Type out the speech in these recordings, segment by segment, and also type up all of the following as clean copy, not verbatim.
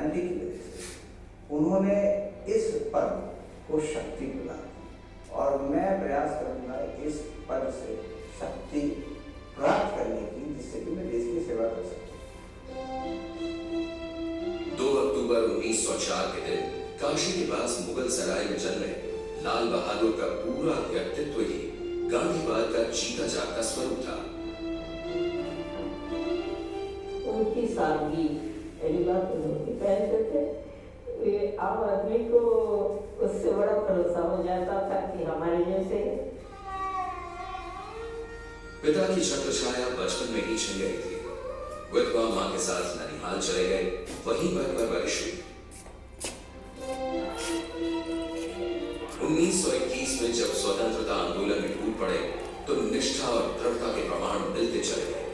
Guarantee की वजह से उन्होंने इस पद को शक्ति मिला और मैं प्रयास करूंगा इस पद से शक्ति प्राप्त करने की, जिससे कि मैं देश की सेवा कर सकूं। 2 अक्टूबर 1904 के दिन काशी के पास मुगल सराय में जन्मे लाल बहादुर का पूरा व्यक्तित्व ही गांधीवाद का जीता जागता स्वरूप था। उनकी सादगी पहली बात उन्होंने पहनते थे, आम आदमी को उससे बड़ा भरोसा हो जाता था कि हमारे जैसे। पिता की छत्रछाया बचपन में ही छिन गई थी। विधवा मां के साथ ननिहाल चले गए, वहीं पर परवरिश हुई। 1921 में जब स्वतंत्रता आंदोलन में टूट पड़े तो निष्ठा और दृढ़ता के प्रमाण मिलते चले गए।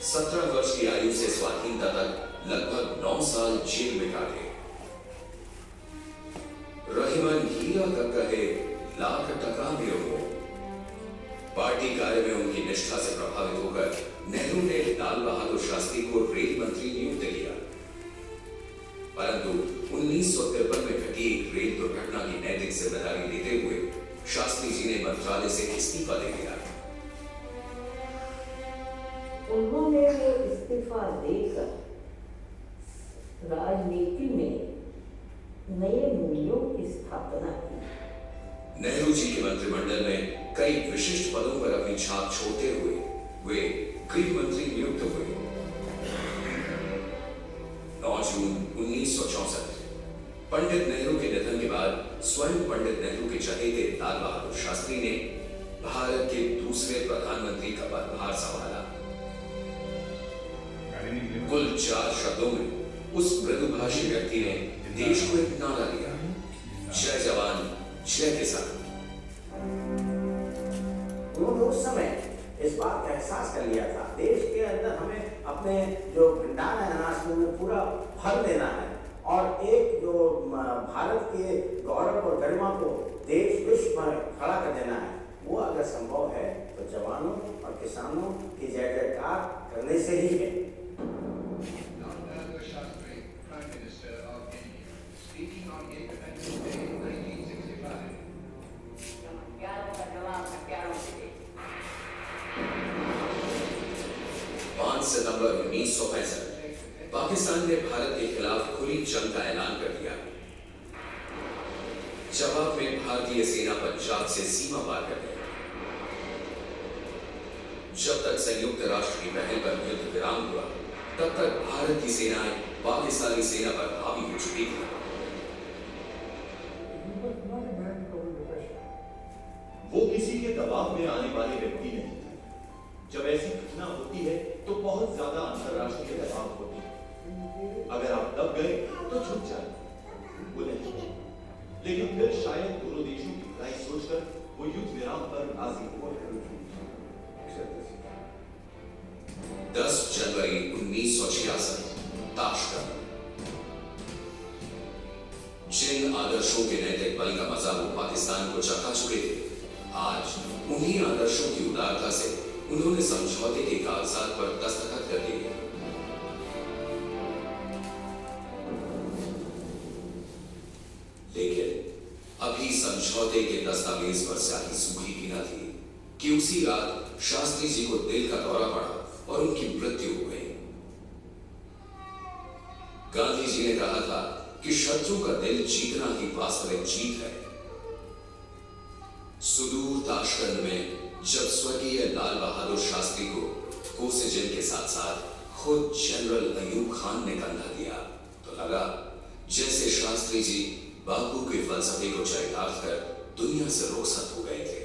17 वर्ष की आयु से स्वाधीनता तक लगभग 9 साल जेल में काटे। रहीमन हीरा का कहे लाख टका में हो। पार्टी कार्य में उनकी निष्ठा से प्रभावित होकर नेहरू ने लाल बहादुर शास्त्री को रेल मंत्री नियुक्त किया, परंतु 1953 में घटी एक रेल दुर्घटना की नैतिक जिम्मेदारी लेते हुए शास्त्री जी ने मंत्रालय से इस्तीफा दे दिया। उन्होंने वो इस्तीफा देकर राजनीति में नए मूल्यों की स्थापना की। नेहरू जी के मंत्रिमंडल में कई विशिष्ट पदों पर अपनी छाप छोड़ते हुए वे गृह मंत्री नियुक्त हुए। 9 जून 1964 पंडित नेहरू के निधन के बाद स्वयं पंडित नेहरू के चहेते लाल बहादुर शास्त्री ने भारत के दूसरे प्रधानमंत्री का पदभार संभाला। कुल 4 शब्दों में उस मृदुभाषी व्यक्ति ने देश को एक नारा दिया, जय जवान जय किसान। उन्होंने उस समय इस बात का एहसास कर लिया था, देश के अंदर हमें अपने जो भंडार है अनाज में पूरा भर देना है और एक जो भारत के गौरव और गरिमा को देश विश्व में खड़ा कर देना है, वो अगर संभव है तो जवानों और किसानों की जय जयकार करने से ही है। सितंबर 1965 पाकिस्तान ने भारत के खिलाफ खुली जंग का ऐलान कर दिया। जवाब में भारतीय सेना पंजाब से सीमा पार कर गई। जब तक संयुक्त राष्ट्र की पहल पर युद्ध विराम हुआ, तब तक भारत की सेनाएं पाकिस्तानी सेना पर हावी हो चुकी थी। वो किसी के दबाव में आने वाले व्यक्ति नहीं थे। जब ऐसी घटना होती है तो बहुत ज्यादा अंतरराष्ट्रीय दबाव होती है। अगर आप दब गए तो छूट जाए, वो नहीं। लेकिन फिर शायद दोनों देशों की भलाई सोचकर वो युद्ध विराम पर राजी हुआ। 10 जनवरी 1966 ताशकंद। जिन आदर्शों के नैतिक बल का मजा वो पाकिस्तान को चखा चुके थे, आज उन्हीं आदर्शों की उदारता से उन्होंने समझौते के कागजात पर दस्तखत कर दिए। लेकिन अभी समझौते के दस्तावेज पर स्याही सूखी भी न थी कि उसी रात शास्त्री जी को दिल का दौरा पड़ा और उनकी मृत्यु हो गई। गांधी जी ने कहा था कि शत्रु का दिल जीतना ही वास्तविक जीत है। सुदूर ताशकंद में जब स्वर्गीय लाल बहादुर शास्त्री को कोसिजिन के साथ साथ खुद जनरल अयूब खान ने कंधा दिया, तो लगा जैसे शास्त्री जी बापू के फलसफे को चरितार्थ कर दुनिया से रुखसत हो गए थे।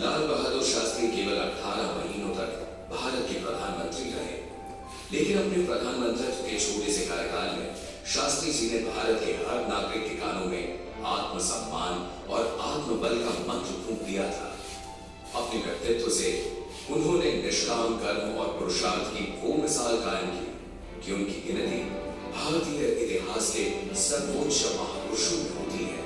लाल बहादुर शास्त्री केवल 18 महीनों तक भारत के प्रधानमंत्री रहे, लेकिन अपने प्रधानमंत्रित्व के छोटे से कार्यकाल में शास्त्री जी ने भारत के हर नागरिक के कानों में आत्मसम्मान और आत्मबल का मंत्र फूंक दिया था। अपने व्यक्तित्व से उन्होंने निष्काम कर्म और पुरुषार्थ की वो मिसाल कायम की कि उनकी गिनती भारतीय इतिहास के सर्वोच्च महापुरुषों में होती है।